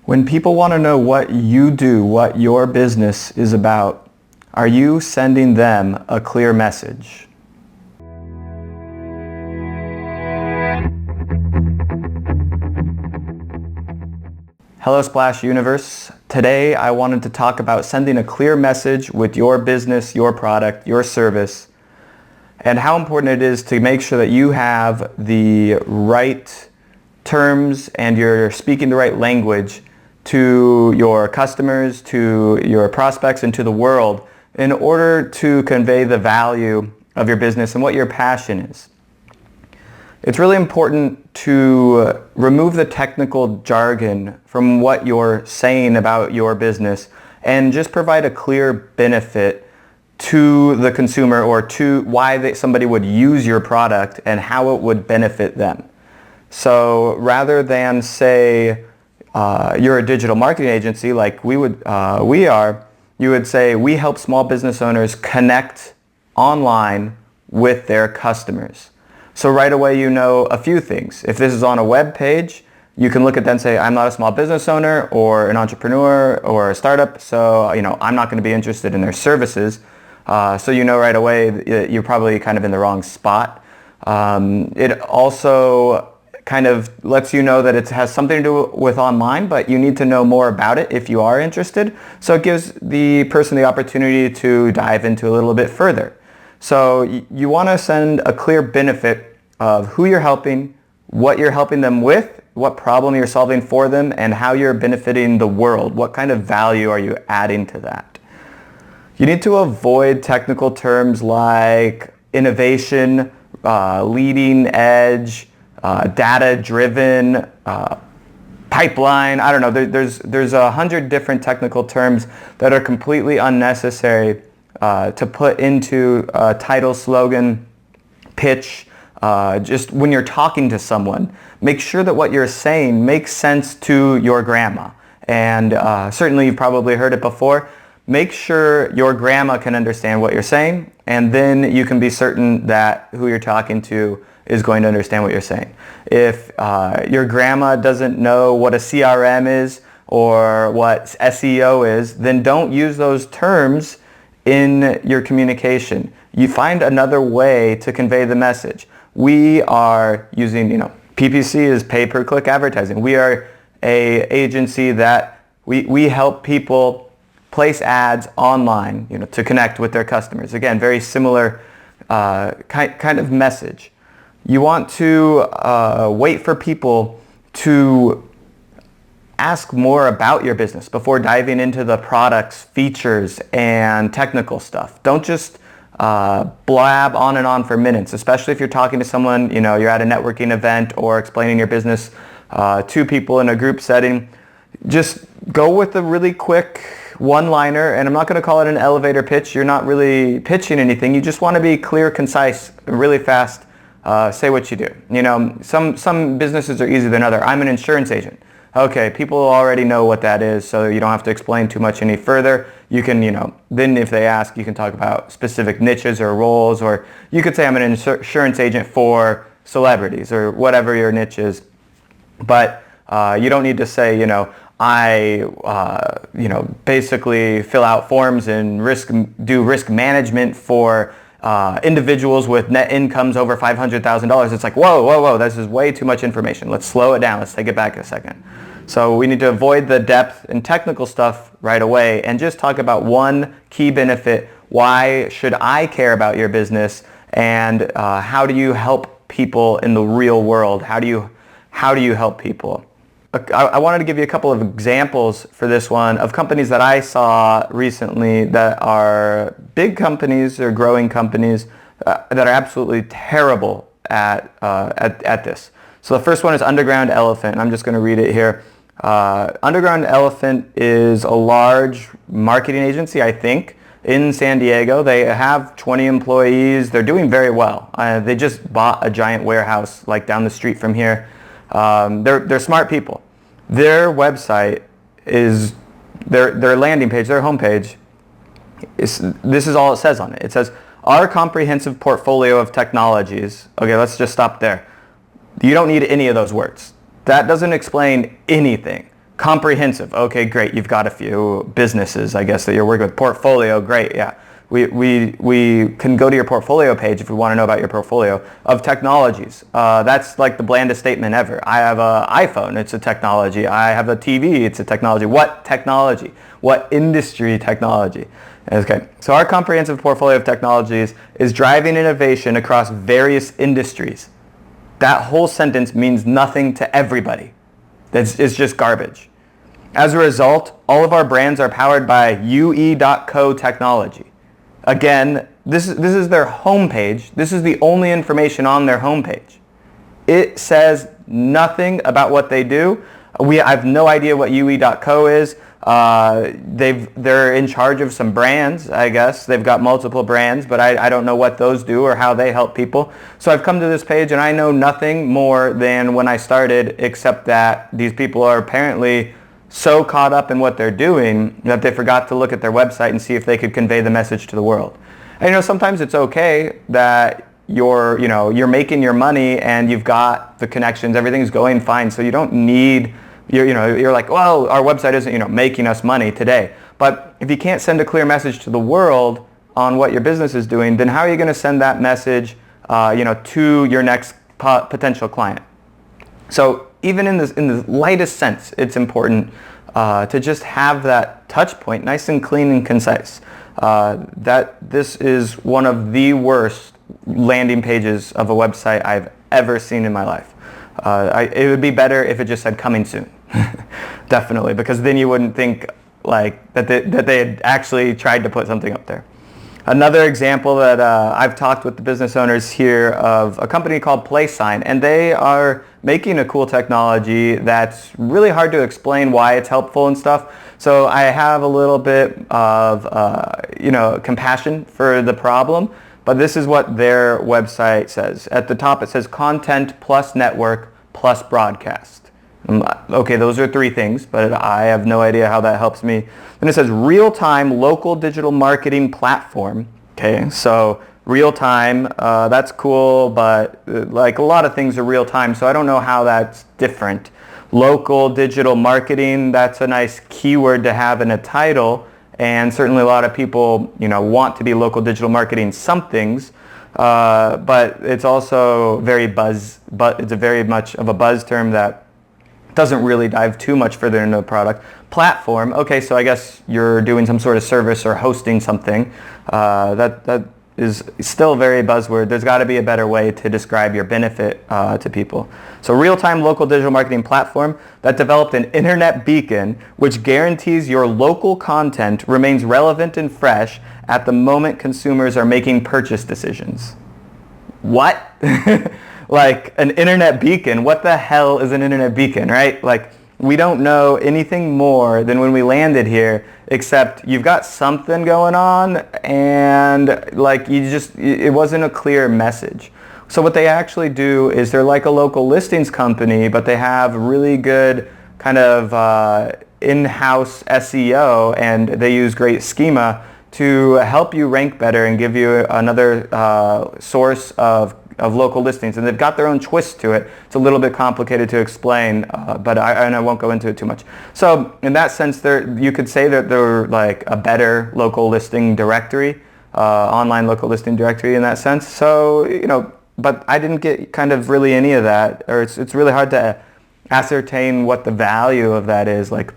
When people want to know what you do, what your business is about, are you sending them a clear message? Hello Splash Universe. Today I wanted to talk about sending a clear message with your business, your product, your service, and how important it is to make sure that you have the right terms and you're speaking the right language to your customers, to your prospects, and to the world in order to convey the value of your business and what your passion is. It's really important to remove the technical jargon from what you're saying about your business and just provide a clear benefit to the consumer or to why somebody would use your product and how it would benefit them. So rather than say you're a digital marketing agency like we are, you would say we help small business owners connect online with their customers. So right away you know a few things. If this is on a web page, you can look at that and say, I'm not a small business owner or an entrepreneur or a startup, so I'm not going to be interested in their services. So you know right away you're probably kind of in the wrong spot. It also kind of lets you know that it has something to do with online, but you need to know more about it if you are interested. So it gives the person the opportunity to dive into a little bit further. So you want to send a clear benefit of who you're helping, what you're helping them with, what problem you're solving for them, and how you're benefiting the world. What kind of value are you adding to that? You need to avoid technical terms like innovation, leading edge, data-driven, pipeline. I don't know. There's 100 different technical terms that are completely unnecessary to put into a title, slogan, pitch. Just when you're talking to someone, make sure that what you're saying makes sense to your grandma. And certainly you've probably heard it before. Make sure your grandma can understand what you're saying, and then you can be certain that who you're talking to is going to understand what you're saying. If your grandma doesn't know what a CRM is or what SEO is, then don't use those terms in your communication. You find another way to convey the message. We are using, PPC is pay-per-click advertising. We are an agency that we help people place ads online, to connect with their customers. Again, very similar kind of message. You want to wait for people to ask more about your business before diving into the products, features, and technical stuff. Don't just blab on and on for minutes, especially if you're talking to someone, you're at a networking event or explaining your business to people in a group setting. Just go with a really quick one-liner, and I'm not going to call it an elevator pitch. You're not really pitching anything. You just want to be clear, concise, really fast. Say what you do. Some businesses are easier than others. I'm an insurance agent. Okay, people already know what that is, so you don't have to explain too much any further. You can, then if they ask, you can talk about specific niches or roles, or you could say I'm an insurance agent for celebrities or whatever your niche is. But you don't need to say, I basically fill out forms and do risk management for individuals with net incomes over $500,000. It's like, whoa, this is way too much information. Let's slow it down. Let's take it back a second. So we need to avoid the depth and technical stuff right away and just talk about one key benefit. Why should I care about your business? And how do you help people in the real world? How do you help people? I wanted to give you a couple of examples for this one of companies that I saw recently that are big companies or growing companies that are absolutely terrible at this. So the first one is Underground Elephant, and I'm just going to read it here. Underground Elephant is a large marketing agency, I think, in San Diego. They have 20 employees. They're doing very well. They just bought a giant warehouse like down the street from here. They're smart people. Their website is their landing page, their homepage. This is all it says on it. It says, our comprehensive portfolio of technologies. Okay, let's just stop there. You don't need any of those words. That doesn't explain anything. Comprehensive. Okay, great. You've got a few businesses, I guess, that you're working with. Portfolio, great. Yeah. We can go to your portfolio page if we want to know about your portfolio of technologies. That's like the blandest statement ever. I have an iPhone. It's a technology. I have a TV. It's a technology. What technology? What industry technology? Okay. So our comprehensive portfolio of technologies is driving innovation across various industries. That whole sentence means nothing to everybody. It's just garbage. As a result, all of our brands are powered by UE.co technology. Again, this is their homepage. This is the only information on their homepage. It says nothing about what they do. I have no idea what UE.co is. They're in charge of some brands, I guess. They've got multiple brands, but I don't know what those do or how they help people. So I've come to this page and I know nothing more than when I started, except that these people are apparently so caught up in what they're doing that they forgot to look at their website and see if they could convey the message to the world. And sometimes it's okay that you're making your money and you've got the connections, everything's going fine, so you don't need, you're like, well, our website isn't, making us money today. But if you can't send a clear message to the world on what your business is doing, then how are you going to send that message, to your next potential client? So even in the lightest sense, it's important to just have that touch point nice and clean and concise. This is one of the worst landing pages of a website I've ever seen in my life. It would be better if it just said coming soon. Definitely, because then you wouldn't think like that they had actually tried to put something up there. Another example that I've talked with the business owners here of a company called PlaySign, and they are making a cool technology that's really hard to explain why it's helpful and stuff. So I have a little bit of compassion for the problem, but this is what their website says. At the top it says content plus network plus broadcast. Okay, those are three things, but I have no idea how that helps me. Then it says real-time local digital marketing platform. Okay, so real-time, that's cool, but like a lot of things are real-time, so I don't know how that's different. Local digital marketing, that's a nice keyword to have in a title, and certainly a lot of people, want to be local digital marketing somethings, but it's also it's a very much of a buzz term that doesn't really dive too much further into the product. Platform, okay, so I guess you're doing some sort of service or hosting something. That is still very buzzword. There's got to be a better way to describe your benefit to people. So real-time local digital marketing platform that developed an internet beacon which guarantees your local content remains relevant and fresh at the moment consumers are making purchase decisions. What? Like an internet beacon, what the hell is an internet beacon, right? Like we don't know anything more than when we landed here, except you've got something going on and like it wasn't a clear message. So what they actually do is they're like a local listings company, but they have really good kind of in-house SEO, and they use great schema to help you rank better and give you another source of local listings, and they've got their own twist to it. It's a little bit complicated to explain, but I won't go into it too much. So in that sense, you could say that they're like a better local listing directory, online local listing directory in that sense. So but I didn't get kind of really any of that, or it's really hard to ascertain what the value of that is. Like,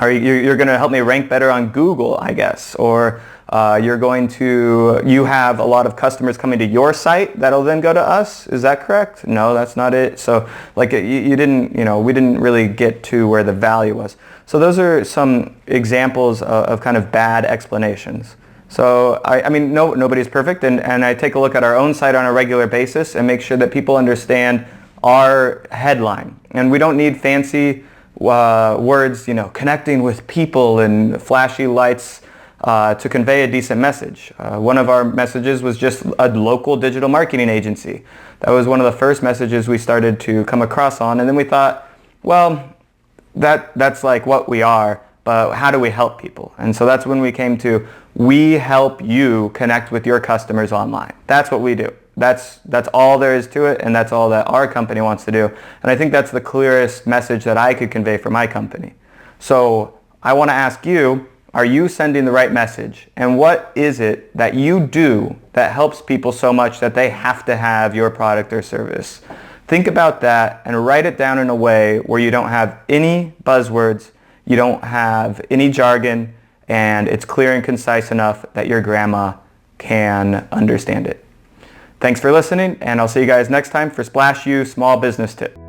you're going to help me rank better on Google, I guess, or you have a lot of customers coming to your site that'll then go to us. Is that correct? No, that's not it. So like we didn't really get to where the value was. So those are some examples of kind of bad explanations. So I mean, nobody's perfect, and I take a look at our own site on a regular basis and make sure that people understand our headline. And we don't need fancy words, connecting with people and flashy lights to convey a decent message. One of our messages was just a local digital marketing agency. That was one of the first messages we started to come across on, and then we thought, well, that's like what we are, but how do we help people? And so that's when we came to, we help you connect with your customers online. That's what we do. That's all there is to it, and that's all that our company wants to do. And I think that's the clearest message that I could convey for my company. So I want to ask you, are you sending the right message? And what is it that you do that helps people so much that they have to have your product or service? Think about that and write it down in a way where you don't have any buzzwords, you don't have any jargon, and it's clear and concise enough that your grandma can understand it. Thanks for listening, and I'll see you guys next time for SplashU Small Business Tip.